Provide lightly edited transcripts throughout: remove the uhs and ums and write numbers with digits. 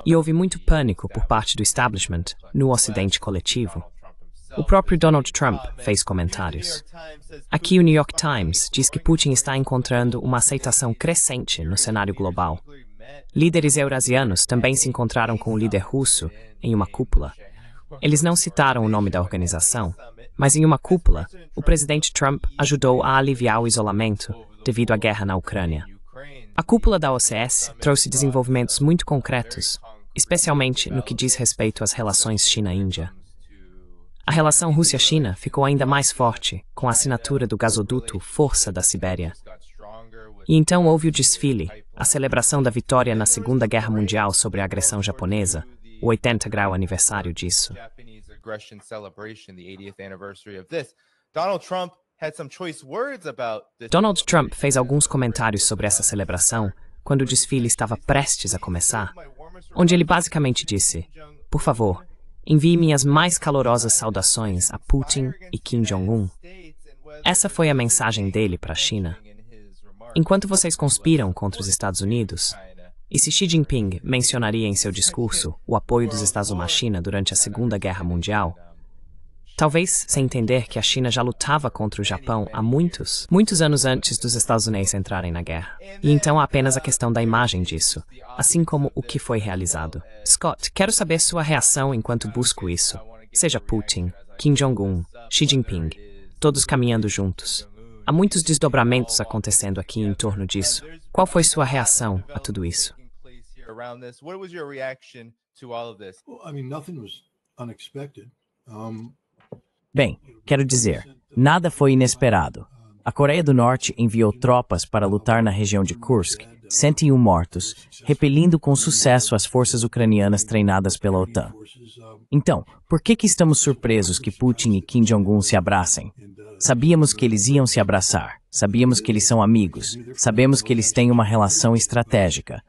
E houve muito pânico por parte do establishment no Ocidente coletivo. O próprio Donald Trump fez comentários. Aqui o New York Times diz que Putin está encontrando uma aceitação crescente no cenário global. Líderes eurasianos também se encontraram com o líder russo em uma cúpula. Eles não citaram o nome da organização, mas em uma cúpula, o presidente Trump ajudou a aliviar o isolamento devido à guerra na Ucrânia. A cúpula da OCS trouxe desenvolvimentos muito concretos, especialmente no que diz respeito às relações China-Índia. A relação Rússia-China ficou ainda mais forte com a assinatura do gasoduto Força da Sibéria. E então houve o desfile, a celebração da vitória na Segunda Guerra Mundial sobre a agressão japonesa, o 80º aniversário disso. Donald Trump fez alguns comentários sobre essa celebração quando o desfile estava prestes a começar, onde ele basicamente disse: "Por favor, envie minhas mais calorosas saudações a Putin e Kim Jong-un." Essa foi a mensagem dele para a China. Enquanto vocês conspiram contra os Estados Unidos, e se Xi Jinping mencionaria em seu discurso o apoio dos Estados Unidos à China durante a Segunda Guerra Mundial, talvez sem entender que a China já lutava contra o Japão há muitos anos antes dos Estados Unidos entrarem na guerra. E então há apenas a questão da imagem disso, assim como o que foi realizado. Scott, quero saber sua reação enquanto busco isso. Seja Putin, Kim Jong-un, Xi Jinping, todos caminhando juntos. Há muitos desdobramentos acontecendo aqui em torno disso. Qual foi sua reação a tudo isso? Bem, quero dizer, nada foi inesperado. A Coreia do Norte enviou tropas para lutar na região de Kursk, 101 mortos, repelindo com sucesso as forças ucranianas treinadas pela OTAN. Então, por que estamos surpresos que Putin e Kim Jong-un se abracem? Sabíamos que eles iam se abraçar, sabíamos que eles são amigos, sabemos que eles têm uma relação estratégica.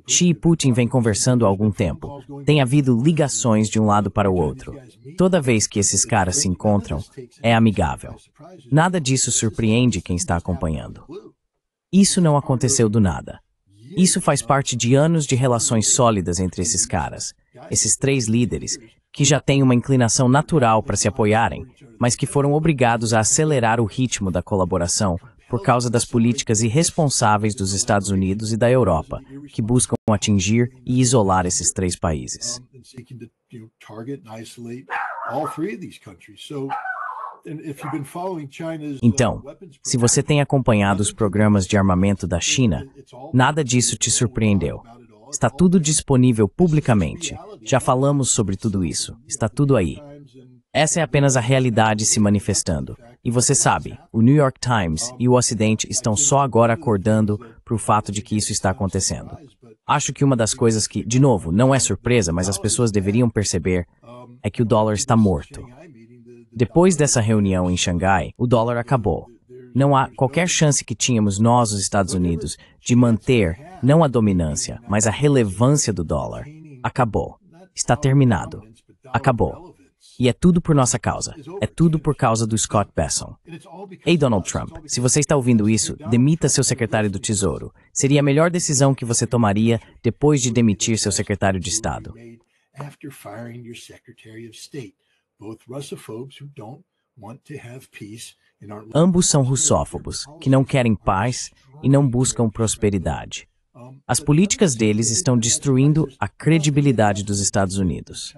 Xi e Putin vêm conversando há algum tempo. Tem havido ligações de um lado para o outro. Toda vez que esses caras se encontram, é amigável. Nada disso surpreende quem está acompanhando. Isso não aconteceu do nada. Isso faz parte de anos de relações sólidas entre esses caras, esses três líderes, que já têm uma inclinação natural para se apoiarem, mas que foram obrigados a acelerar o ritmo da colaboração por causa das políticas irresponsáveis dos Estados Unidos e da Europa, que buscam atingir e isolar esses três países. Então, se você tem acompanhado os programas de armamento da China, nada disso te surpreendeu. Está tudo disponível publicamente. Já falamos sobre tudo isso. Está tudo aí. Essa é apenas a realidade se manifestando. E você sabe, o New York Times e o Ocidente estão só agora acordando para o fato de que isso está acontecendo. Acho que uma das coisas que, de novo, não é surpresa, mas as pessoas deveriam perceber, é que o dólar está morto. Depois dessa reunião em Xangai, o dólar acabou. Não há qualquer chance que tínhamos nós, os Estados Unidos, de manter, não a dominância, mas a relevância do dólar. Acabou. Está terminado. Acabou. E é tudo por nossa causa. É tudo por causa do Scott Bessent. Ei, Donald Trump, se você está ouvindo isso, demita seu secretário do Tesouro. Seria a melhor decisão que você tomaria depois de demitir seu secretário de Estado. Ambos são russófobos, que não querem paz e não buscam prosperidade. As políticas deles estão destruindo a credibilidade dos Estados Unidos.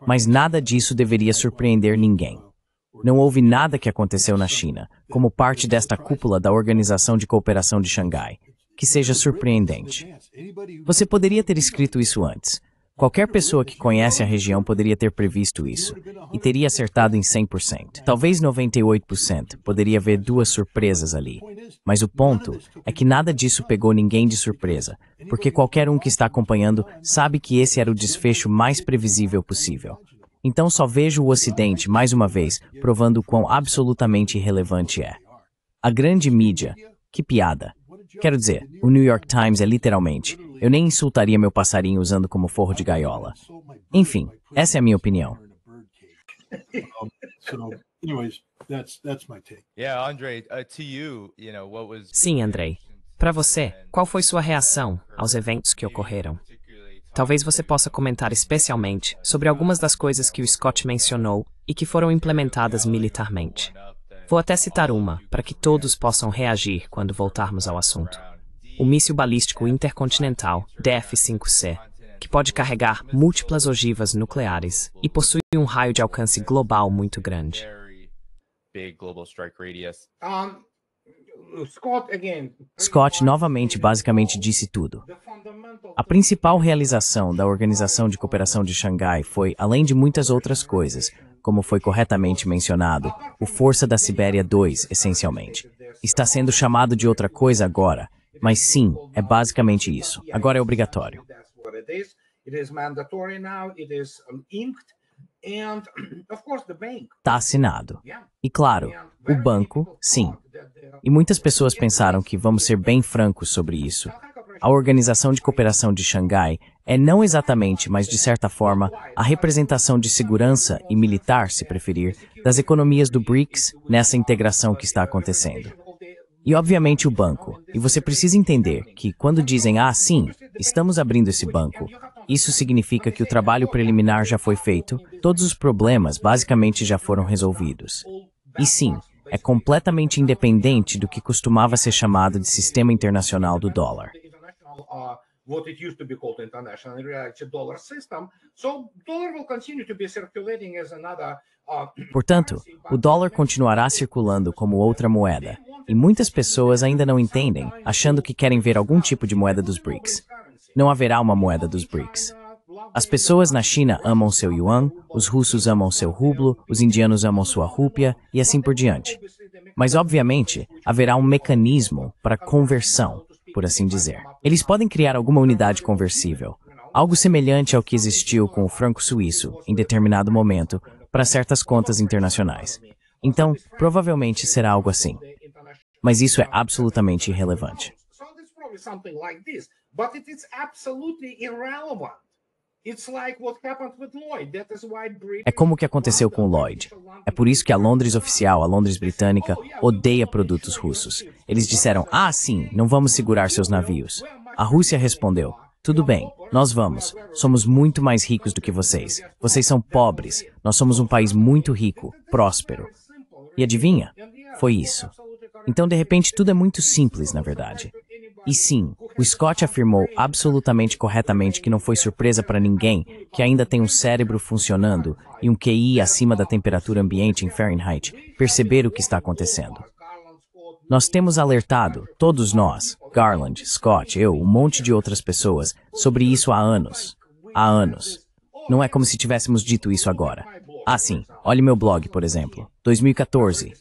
Mas nada disso deveria surpreender ninguém. Não houve nada que aconteceu na China, como parte desta cúpula da Organização de Cooperação de Xangai, que seja surpreendente. Você poderia ter escrito isso antes. Qualquer pessoa que conhece a região poderia ter previsto isso, e teria acertado em 100%. Talvez 98%, poderia haver duas surpresas ali. Mas o ponto é que nada disso pegou ninguém de surpresa, porque qualquer um que está acompanhando sabe que esse era o desfecho mais previsível possível. Então só vejo o Ocidente, mais uma vez, provando o quão absolutamente irrelevante é. A grande mídia, que piada. Quero dizer, o New York Times é literalmente, eu nem insultaria meu passarinho usando como forro de gaiola. Enfim, essa é a minha opinião. Sim, Andrei. Para você, qual foi sua reação aos eventos que ocorreram? Talvez você possa comentar especialmente sobre algumas das coisas que o Scott mencionou e que foram implementadas militarmente. Vou até citar uma, para que todos possam reagir quando voltarmos ao assunto. O míssil balístico intercontinental, DF-5C, que pode carregar múltiplas ogivas nucleares e possui um raio de alcance global muito grande. Scott novamente basicamente disse tudo. A principal realização da Organização de Cooperação de Xangai foi, além de muitas outras coisas, como foi corretamente mencionado, o Força da Sibéria II, essencialmente. Está sendo chamado de outra coisa agora, mas sim, é basicamente isso. Agora é obrigatório. Está assinado. E claro, o banco, sim. E muitas pessoas pensaram que vamos ser bem francos sobre isso. A Organização de Cooperação de Xangai é não exatamente, mas de certa forma, a representação de segurança e militar, se preferir, das economias do BRICS nessa integração que está acontecendo. E obviamente o banco. E você precisa entender que quando dizem, sim, estamos abrindo esse banco, isso significa que o trabalho preliminar já foi feito, todos os problemas basicamente já foram resolvidos. E sim, é completamente independente do que costumava ser chamado de sistema internacional do dólar. Portanto, o dólar continuará circulando como outra moeda, e muitas pessoas ainda não entendem, achando que querem ver algum tipo de moeda dos BRICS. Não haverá uma moeda dos BRICS. As pessoas na China amam seu yuan, os russos amam seu rublo, os indianos amam sua rúpia e assim por diante. Mas, obviamente, haverá um mecanismo para conversão, por assim dizer. Eles podem criar alguma unidade conversível, algo semelhante ao que existiu com o franco suíço, em determinado momento, para certas contas internacionais. Então, provavelmente será algo assim. Mas isso é absolutamente irrelevante. É como o que aconteceu com o Lloyd. É por isso que a Londres oficial, a Londres britânica, odeia produtos russos. Eles disseram, sim, não vamos segurar seus navios. A Rússia respondeu, tudo bem, nós vamos. Somos muito mais ricos do que vocês. Vocês são pobres. Nós somos um país muito rico, próspero. E adivinha? Foi isso. Então, de repente, tudo é muito simples, na verdade. E sim, o Scott afirmou absolutamente corretamente que não foi surpresa para ninguém que ainda tem um cérebro funcionando e um QI acima da temperatura ambiente em Fahrenheit perceber o que está acontecendo. Nós temos alertado, todos nós, Garland, Scott, eu, um monte de outras pessoas, sobre isso há anos. Há anos. Não é como se tivéssemos dito isso agora. Sim, olhe meu blog, por exemplo. 2014.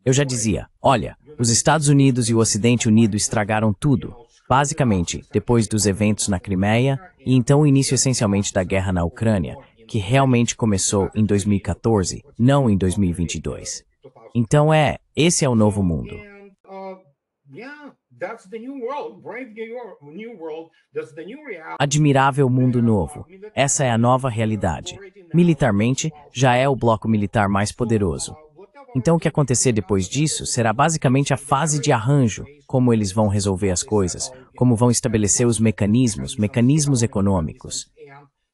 Eu já dizia, olha, os Estados Unidos e o Ocidente Unido estragaram tudo, basicamente, depois dos eventos na Crimeia e então o início essencialmente da guerra na Ucrânia, que realmente começou em 2014, não em 2022. Então esse é o novo mundo. Admirável mundo novo. Essa é a nova realidade. Militarmente, já é o bloco militar mais poderoso. Então o que acontecer depois disso será basicamente a fase de arranjo, como eles vão resolver as coisas, como vão estabelecer os mecanismos econômicos.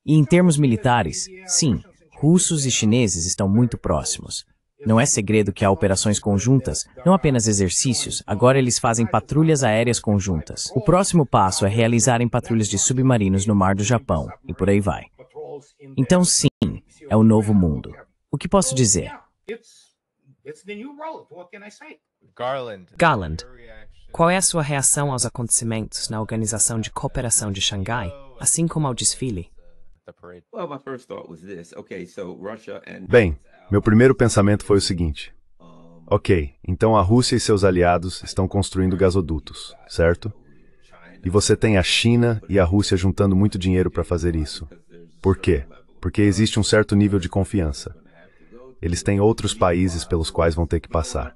E em termos militares, sim, russos e chineses estão muito próximos. Não é segredo que há operações conjuntas, não apenas exercícios, agora eles fazem patrulhas aéreas conjuntas. O próximo passo é realizarem patrulhas de submarinos no mar do Japão, e por aí vai. Então sim, é o novo mundo. O que posso dizer? Garland, qual é a sua reação aos acontecimentos na Organização de Cooperação de Xangai, assim como ao desfile? Bem, meu primeiro pensamento foi o seguinte. Ok, então a Rússia e seus aliados estão construindo gasodutos, certo? E você tem a China e a Rússia juntando muito dinheiro para fazer isso. Por quê? Porque existe um certo nível de confiança. Eles têm outros países pelos quais vão ter que passar.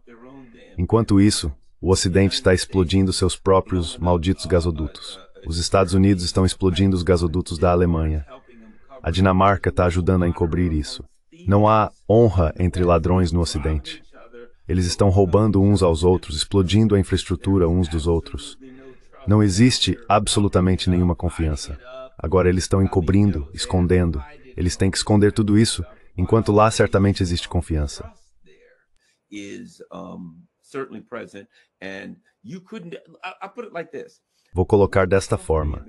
Enquanto isso, o Ocidente está explodindo seus próprios malditos gasodutos. Os Estados Unidos estão explodindo os gasodutos da Alemanha. A Dinamarca está ajudando a encobrir isso. Não há honra entre ladrões no Ocidente. Eles estão roubando uns aos outros, explodindo a infraestrutura uns dos outros. Não existe absolutamente nenhuma confiança. Agora eles estão encobrindo, escondendo. Eles têm que esconder tudo isso, enquanto lá certamente existe confiança. Vou colocar desta forma.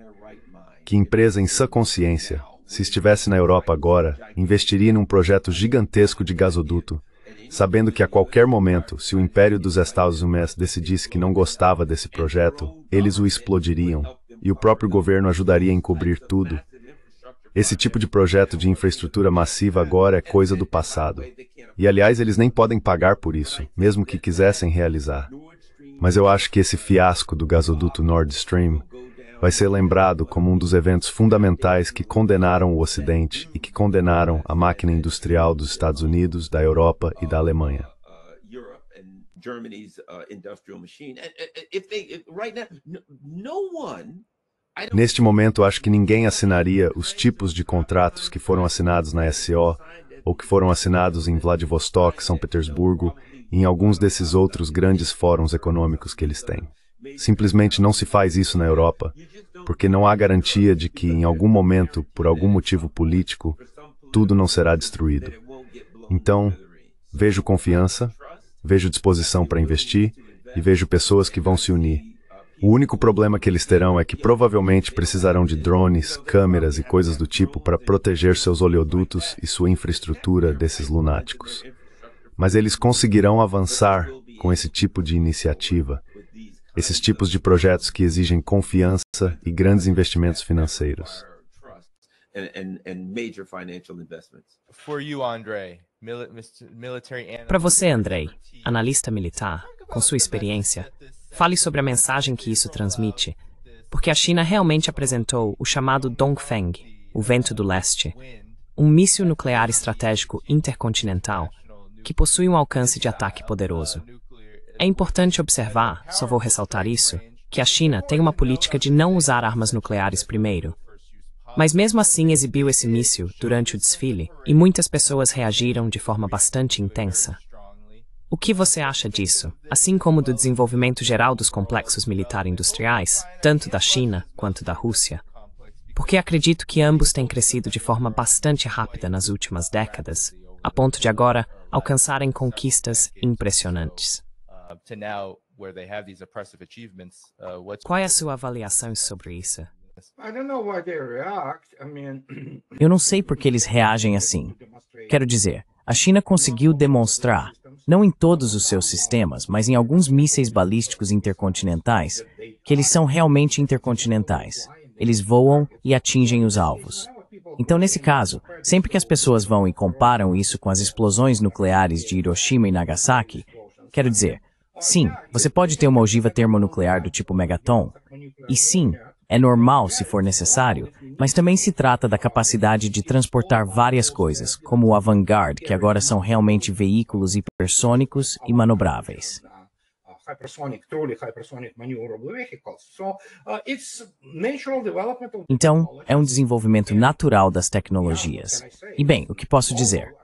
Que empresa em sã consciência, se estivesse na Europa agora, investiria num projeto gigantesco de gasoduto, sabendo que a qualquer momento, se o Império dos Estados Unidos decidisse que não gostava desse projeto, eles o explodiriam, e o próprio governo ajudaria a encobrir tudo. Esse tipo de projeto de infraestrutura massiva agora é coisa do passado. E, aliás, eles nem podem pagar por isso, mesmo que quisessem realizar. Mas eu acho que esse fiasco do gasoduto Nord Stream vai ser lembrado como um dos eventos fundamentais que condenaram o Ocidente e que condenaram a máquina industrial dos Estados Unidos, da Europa e da Alemanha. Neste momento, acho que ninguém assinaria os tipos de contratos que foram assinados na SCO ou que foram assinados em Vladivostok, São Petersburgo e em alguns desses outros grandes fóruns econômicos que eles têm. Simplesmente não se faz isso na Europa, porque não há garantia de que, em algum momento, por algum motivo político, tudo não será destruído. Então, vejo confiança, vejo disposição para investir e vejo pessoas que vão se unir. O único problema que eles terão é que provavelmente precisarão de drones, câmeras e coisas do tipo para proteger seus oleodutos e sua infraestrutura desses lunáticos. Mas eles conseguirão avançar com esse tipo de iniciativa. Esses tipos de projetos que exigem confiança e grandes investimentos financeiros. Para você, Andrei, analista militar, com sua experiência, fale sobre a mensagem que isso transmite, porque a China realmente apresentou o chamado Dongfeng, o Vento do Leste, um míssil nuclear estratégico intercontinental que possui um alcance de ataque poderoso. É importante observar, só vou ressaltar isso, que a China tem uma política de não usar armas nucleares primeiro. Mas mesmo assim exibiu esse míssil durante o desfile e muitas pessoas reagiram de forma bastante intensa. O que você acha disso, assim como do desenvolvimento geral dos complexos militar-industriais, tanto da China quanto da Rússia? Porque acredito que ambos têm crescido de forma bastante rápida nas últimas décadas, a ponto de agora alcançarem conquistas impressionantes. Qual é a sua avaliação sobre isso? Eu não sei por que eles reagem assim. Quero dizer, a China conseguiu demonstrar, não em todos os seus sistemas, mas em alguns mísseis balísticos intercontinentais, que eles são realmente intercontinentais. Eles voam e atingem os alvos. Então, nesse caso, sempre que as pessoas vão e comparam isso com as explosões nucleares de Hiroshima e Nagasaki, quero dizer, sim, você pode ter uma ogiva termonuclear do tipo megaton, e sim, é normal se for necessário, mas também se trata da capacidade de transportar várias coisas, como o Avangard, que agora são realmente veículos hipersônicos e manobráveis. Então, é um desenvolvimento natural das tecnologias. E bem, o que posso dizer?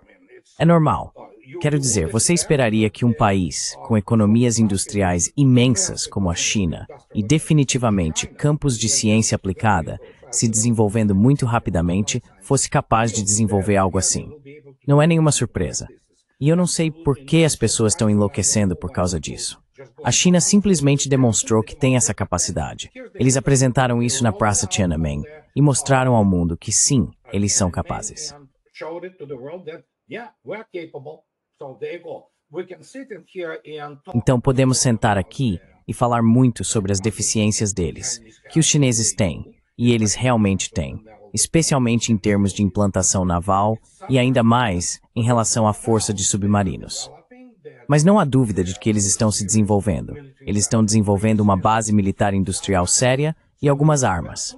É normal. Quero dizer, você esperaria que um país com economias industriais imensas como a China e definitivamente campos de ciência aplicada se desenvolvendo muito rapidamente fosse capaz de desenvolver algo assim. Não é nenhuma surpresa. E eu não sei por que as pessoas estão enlouquecendo por causa disso. A China simplesmente demonstrou que tem essa capacidade. Eles apresentaram isso na Praça Tiananmen e mostraram ao mundo que sim, eles são capazes. Então podemos sentar aqui e falar muito sobre as deficiências deles, que os chineses têm, e eles realmente têm, especialmente em termos de implantação naval e ainda mais em relação à força de submarinos. Mas não há dúvida de que eles estão se desenvolvendo. Eles estão desenvolvendo uma base militar industrial séria e algumas armas.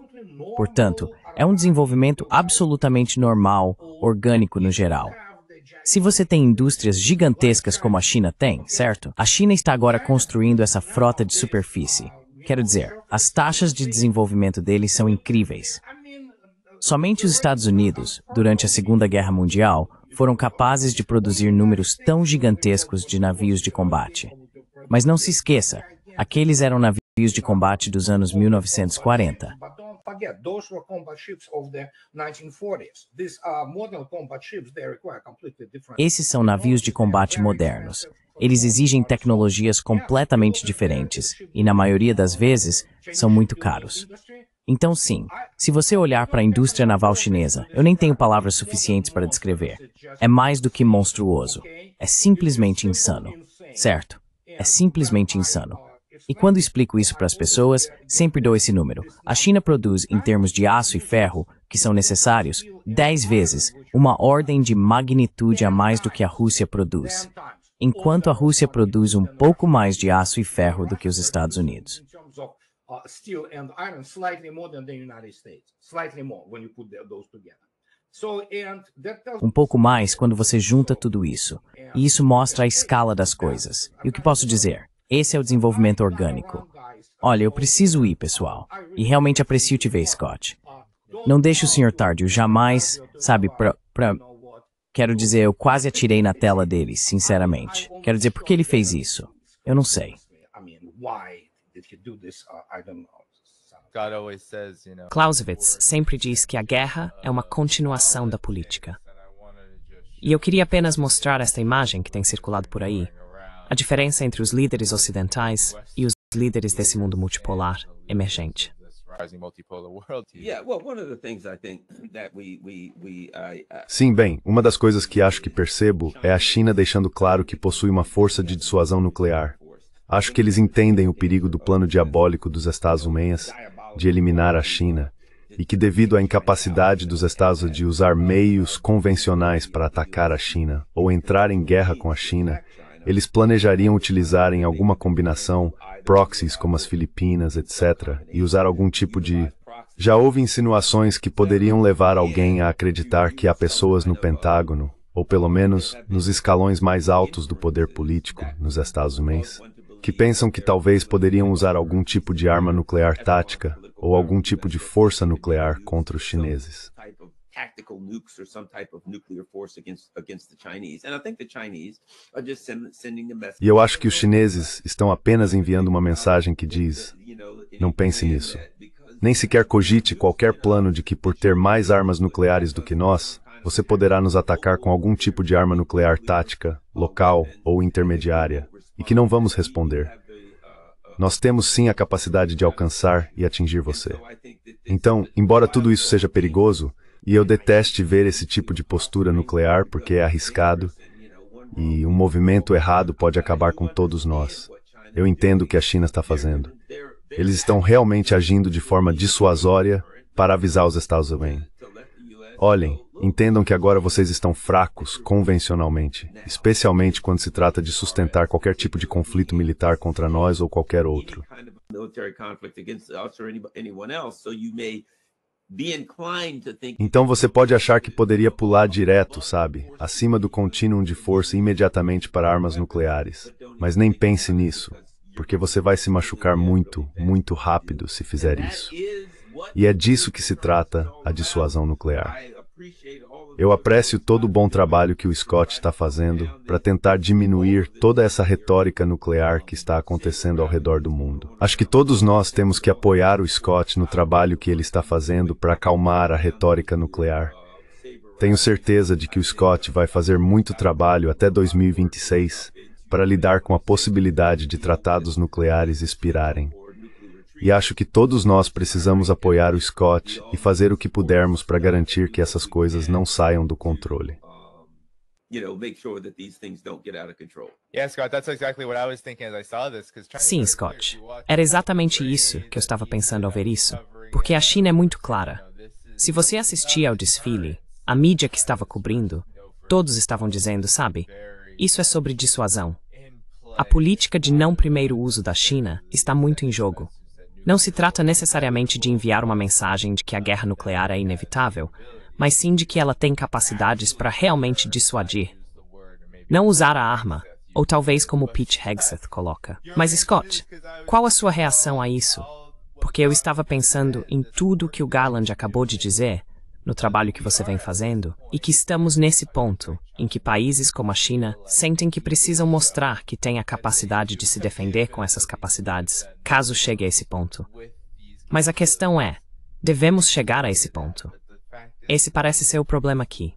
Portanto, é um desenvolvimento absolutamente normal, orgânico no geral. Se você tem indústrias gigantescas como a China tem, certo? A China está agora construindo essa frota de superfície. Quero dizer, as taxas de desenvolvimento deles são incríveis. Somente os Estados Unidos, durante a Segunda Guerra Mundial, foram capazes de produzir números tão gigantescos de navios de combate. Mas não se esqueça, aqueles eram navios navios de combate dos anos 1940. Esses são navios de combate modernos. Eles exigem tecnologias completamente diferentes e, na maioria das vezes, são muito caros. Então, sim, se você olhar para a indústria naval chinesa, eu nem tenho palavras suficientes para descrever. É mais do que monstruoso. É simplesmente insano. Certo? É simplesmente insano. E quando explico isso para as pessoas, sempre dou esse número. A China produz, em termos de aço e ferro, que são necessários, 10 vezes, uma ordem de magnitude a mais do que a Rússia produz. Enquanto a Rússia produz um pouco mais de aço e ferro do que os Estados Unidos. Um pouco mais quando você junta tudo isso. E isso mostra a escala das coisas. E o que posso dizer? Esse é o desenvolvimento orgânico. Olha, eu preciso ir, pessoal. E realmente aprecio te ver, Scott. Não deixe o Sr. Tardio jamais, sabe, Quero dizer, eu quase atirei na tela dele, sinceramente. Quero dizer, por que ele fez isso? Eu não sei. Clausewitz sempre diz que a guerra é uma continuação da política. E eu queria apenas mostrar esta imagem que tem circulado por aí. A diferença entre os líderes ocidentais e os líderes desse mundo multipolar emergente. Sim, bem, uma das coisas que acho que percebo é a China deixando claro que possui uma força de dissuasão nuclear. Acho que eles entendem o perigo do plano diabólico dos Estados Unidos de eliminar a China e que, devido à incapacidade dos Estados de usar meios convencionais para atacar a China ou entrar em guerra com a China, eles planejariam utilizar em alguma combinação proxies como as Filipinas, etc., e usar algum tipo de... Já houve insinuações que poderiam levar alguém a acreditar que há pessoas no Pentágono, ou pelo menos nos escalões mais altos do poder político nos Estados Unidos, que pensam que talvez poderiam usar algum tipo de arma nuclear tática ou algum tipo de força nuclear contra os chineses. E eu acho que os chineses estão apenas enviando uma mensagem que diz: não pense nisso. Nem sequer cogite qualquer plano de que, por ter mais armas nucleares do que nós, você poderá nos atacar com algum tipo de arma nuclear tática, local ou intermediária, e que não vamos responder. Nós temos sim a capacidade de alcançar e atingir você. Então, embora tudo isso seja perigoso, e eu deteste ver esse tipo de postura nuclear porque é arriscado, e um movimento errado pode acabar com todos nós. Eu entendo o que a China está fazendo. Eles estão realmente agindo de forma dissuasória para avisar os Estados Unidos. Olhem, entendam que agora vocês estão fracos convencionalmente, especialmente quando se trata de sustentar qualquer tipo de conflito militar contra nós ou qualquer outro. Então você pode achar que poderia pular direto, sabe, acima do contínuo de força imediatamente para armas nucleares. Mas nem pense nisso, porque você vai se machucar muito, muito rápido se fizer isso. E é disso que se trata a dissuasão nuclear. Eu aprecio todo o bom trabalho que o Scott está fazendo para tentar diminuir toda essa retórica nuclear que está acontecendo ao redor do mundo. Acho que todos nós temos que apoiar o Scott no trabalho que ele está fazendo para acalmar a retórica nuclear. Tenho certeza de que o Scott vai fazer muito trabalho até 2026 para lidar com a possibilidade de tratados nucleares expirarem. E acho que todos nós precisamos apoiar o Scott e fazer o que pudermos para garantir que essas coisas não saiam do controle. Sim, Scott. Era exatamente isso que eu estava pensando ao ver isso. Porque a China é muito clara. Se você assistia ao desfile, a mídia que estava cobrindo, todos estavam dizendo, sabe, isso é sobre dissuasão. A política de não primeiro uso da China está muito em jogo. Não se trata necessariamente de enviar uma mensagem de que a guerra nuclear é inevitável, mas sim de que ela tem capacidades para realmente dissuadir. Não usar a arma, ou talvez como Pete Hegseth coloca. Mas Scott, qual a sua reação a isso? Porque eu estava pensando em tudo que o Garland acabou de dizer, no trabalho que você vem fazendo e que estamos nesse ponto em que países como a China sentem que precisam mostrar que têm a capacidade de se defender com essas capacidades, caso chegue a esse ponto. Mas a questão é, devemos chegar a esse ponto. Esse parece ser o problema aqui.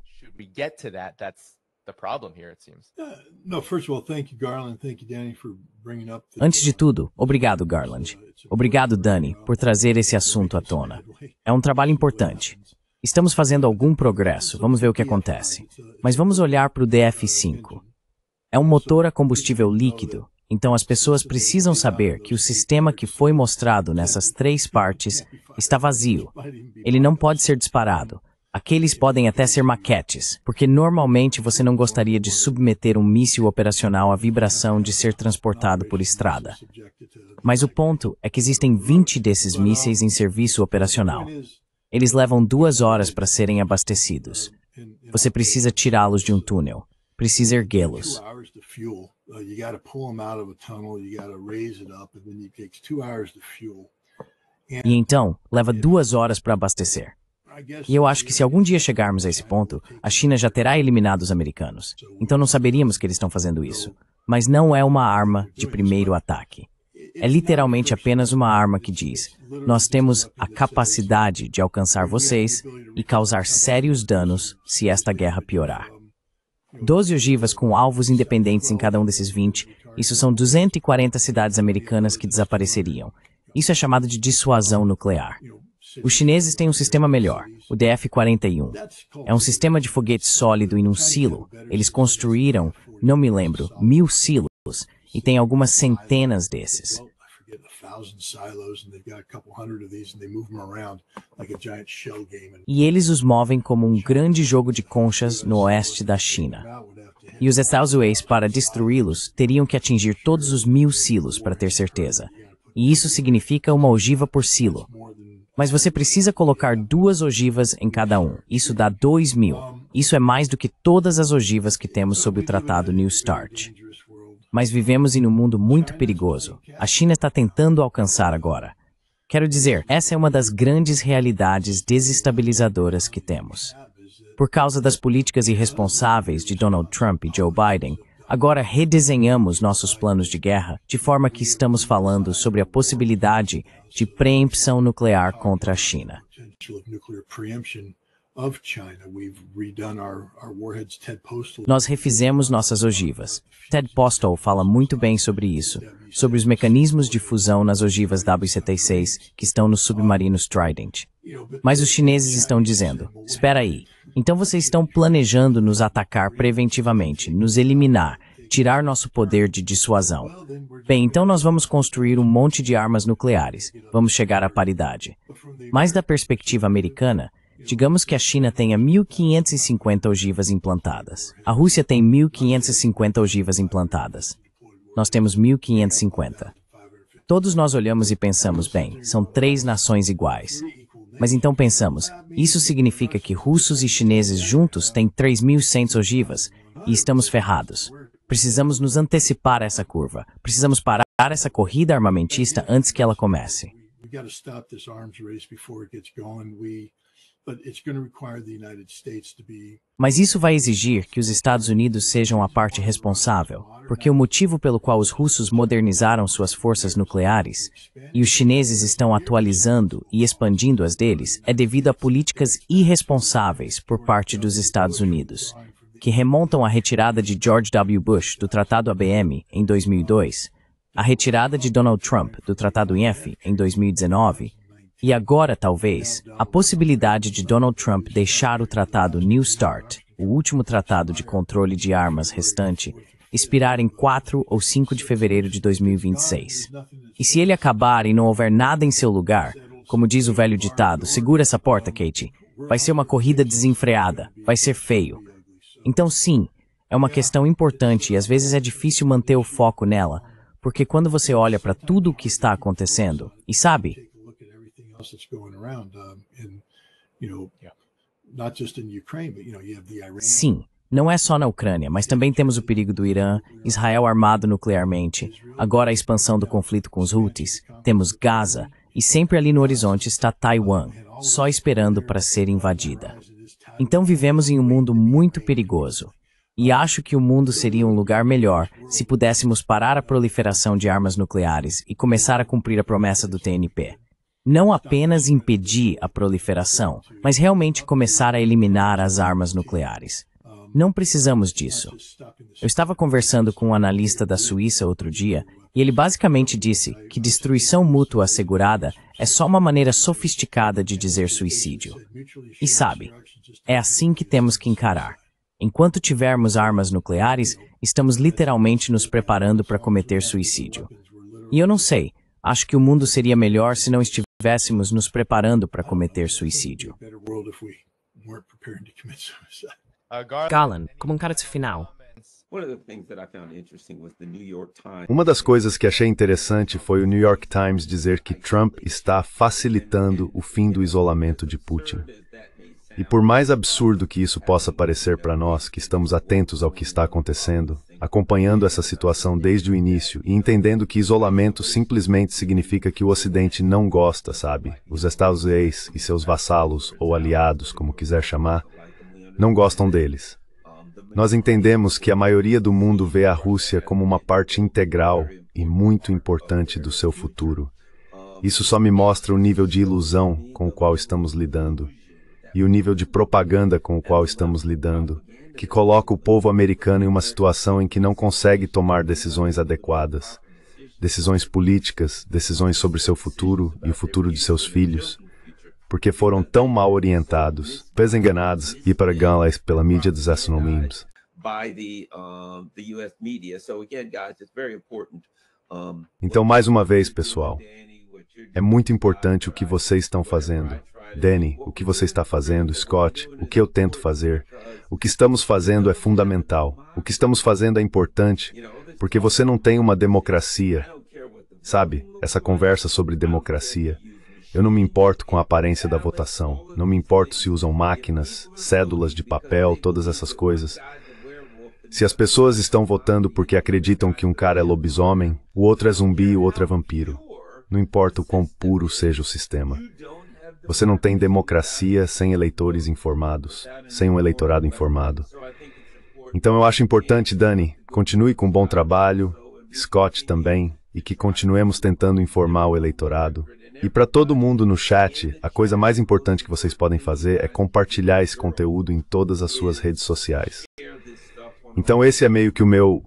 Antes de tudo, obrigado, Garland. Obrigado, Dani, por trazer esse assunto à tona. É um trabalho importante. Estamos fazendo algum progresso, vamos ver o que acontece. Mas vamos olhar para o DF5. É um motor a combustível líquido, então as pessoas precisam saber que o sistema que foi mostrado nessas 3 partes está vazio. Ele não pode ser disparado. Aqueles podem até ser maquetes, porque normalmente você não gostaria de submeter um míssil operacional à vibração de ser transportado por estrada. Mas o ponto é que existem 20 desses mísseis em serviço operacional. Eles levam 2 horas para serem abastecidos. Você precisa tirá-los de um túnel. Precisa erguê-los. E então, leva 2 horas para abastecer. E eu acho que se algum dia chegarmos a esse ponto, a China já terá eliminado os americanos. Então não saberíamos que eles estão fazendo isso. Mas não é uma arma de primeiro ataque. É literalmente apenas uma arma que diz: nós temos a capacidade de alcançar vocês e causar sérios danos se esta guerra piorar. 12 ogivas com alvos independentes em cada um desses 20, isso são 240 cidades americanas que desapareceriam. Isso é chamado de dissuasão nuclear. Os chineses têm um sistema melhor, o DF-41. É um sistema de foguete sólido em um silo. Eles construíram, não me lembro, 1000 silos, e tem algumas centenas desses. E eles os movem como um grande jogo de conchas no oeste da China. E os Estados Unidos, para destruí-los, teriam que atingir todos os 1000 silos para ter certeza. E isso significa uma ogiva por silo. Mas você precisa colocar 2 ogivas em cada um. Isso dá 2000. Isso é mais do que todas as ogivas que temos sob o Tratado New START. Mas vivemos em um mundo muito perigoso. A China está tentando alcançar agora. Quero dizer, essa é uma das grandes realidades desestabilizadoras que temos. Por causa das políticas irresponsáveis de Donald Trump e Joe Biden, agora redesenhamos nossos planos de guerra de forma que estamos falando sobre a possibilidade de preempção nuclear contra a China. Nós refizemos nossas ogivas. Ted Postol fala muito bem sobre isso, sobre os mecanismos de fusão nas ogivas W-76 que estão nos submarinos Trident. Mas os chineses estão dizendo, espera aí, então vocês estão planejando nos atacar preventivamente, nos eliminar, tirar nosso poder de dissuasão. Bem, então nós vamos construir um monte de armas nucleares, vamos chegar à paridade. Mas da perspectiva americana, digamos que a China tenha 1.550 ogivas implantadas. A Rússia tem 1.550 ogivas implantadas. Nós temos 1.550. Todos nós olhamos e pensamos, bem, são 3 nações iguais. Mas então pensamos, isso significa que russos e chineses juntos têm 3.100 ogivas e estamos ferrados. Precisamos nos antecipar a essa curva. Precisamos parar essa corrida armamentista antes que ela comece. Mas isso vai exigir que os Estados Unidos sejam a parte responsável, porque o motivo pelo qual os russos modernizaram suas forças nucleares e os chineses estão atualizando e expandindo as deles é devido a políticas irresponsáveis por parte dos Estados Unidos, que remontam à retirada de George W. Bush do Tratado ABM em 2002, a retirada de Donald Trump do Tratado INF em 2019, e agora, talvez, a possibilidade de Donald Trump deixar o Tratado New START, o último tratado de controle de armas restante, expirar em 4 ou 5 de fevereiro de 2026. E se ele acabar e não houver nada em seu lugar, como diz o velho ditado, segura essa porta, Katie, vai ser uma corrida desenfreada, vai ser feio. Então sim, é uma questão importante e às vezes é difícil manter o foco nela, porque quando você olha para tudo o que está acontecendo, e sabe, sim, não é só na Ucrânia, mas também temos o perigo do Irã, Israel armado nuclearmente, agora a expansão do conflito com os Houthis, temos Gaza, e sempre ali no horizonte está Taiwan, só esperando para ser invadida. Então vivemos em um mundo muito perigoso. E acho que o mundo seria um lugar melhor se pudéssemos parar a proliferação de armas nucleares e começar a cumprir a promessa do TNP. Não apenas impedir a proliferação, mas realmente começar a eliminar as armas nucleares. Não precisamos disso. Eu estava conversando com um analista da Suíça outro dia, e ele basicamente disse que destruição mútua assegurada é só uma maneira sofisticada de dizer suicídio. E sabe, é assim que temos que encarar. Enquanto tivermos armas nucleares, estamos literalmente nos preparando para cometer suicídio. E eu não sei, acho que o mundo seria melhor se não estivéssemos nos preparando para cometer suicídio. Garland, comentário final. Uma das coisas que achei interessante foi o New York Times dizer que Trump está facilitando o fim do isolamento de Putin. E por mais absurdo que isso possa parecer para nós, que estamos atentos ao que está acontecendo, acompanhando essa situação desde o início e entendendo que isolamento simplesmente significa que o Ocidente não gosta, sabe? Os Estados Unidos e seus vassalos, ou aliados, como quiser chamar, não gostam deles. Nós entendemos que a maioria do mundo vê a Rússia como uma parte integral e muito importante do seu futuro. Isso só me mostra o nível de ilusão com o qual estamos lidando e o nível de propaganda com o qual estamos lidando, que coloca o povo americano em uma situação em que não consegue tomar decisões adequadas, decisões políticas, decisões sobre seu futuro e o futuro de seus filhos, porque foram tão mal orientados, enganados e paraganlas pela mídia dos astronomes. Então, mais uma vez, pessoal, é muito importante o que vocês estão fazendo. Danny, o que você está fazendo, Scott, o que eu tento fazer. O que estamos fazendo é fundamental. O que estamos fazendo é importante, porque você não tem uma democracia. Sabe, essa conversa sobre democracia. Eu não me importo com a aparência da votação. Não me importo se usam máquinas, cédulas de papel, todas essas coisas. Se as pessoas estão votando porque acreditam que um cara é lobisomem, o outro é zumbi e o outro é vampiro. Não importa o quão puro seja o sistema. Você não tem democracia sem eleitores informados, sem um eleitorado informado. Então eu acho importante, Danny, continue com um bom trabalho, Scott também, e que continuemos tentando informar o eleitorado. E para todo mundo no chat, a coisa mais importante que vocês podem fazer é compartilhar esse conteúdo em todas as suas redes sociais. Então esse é meio que o meu...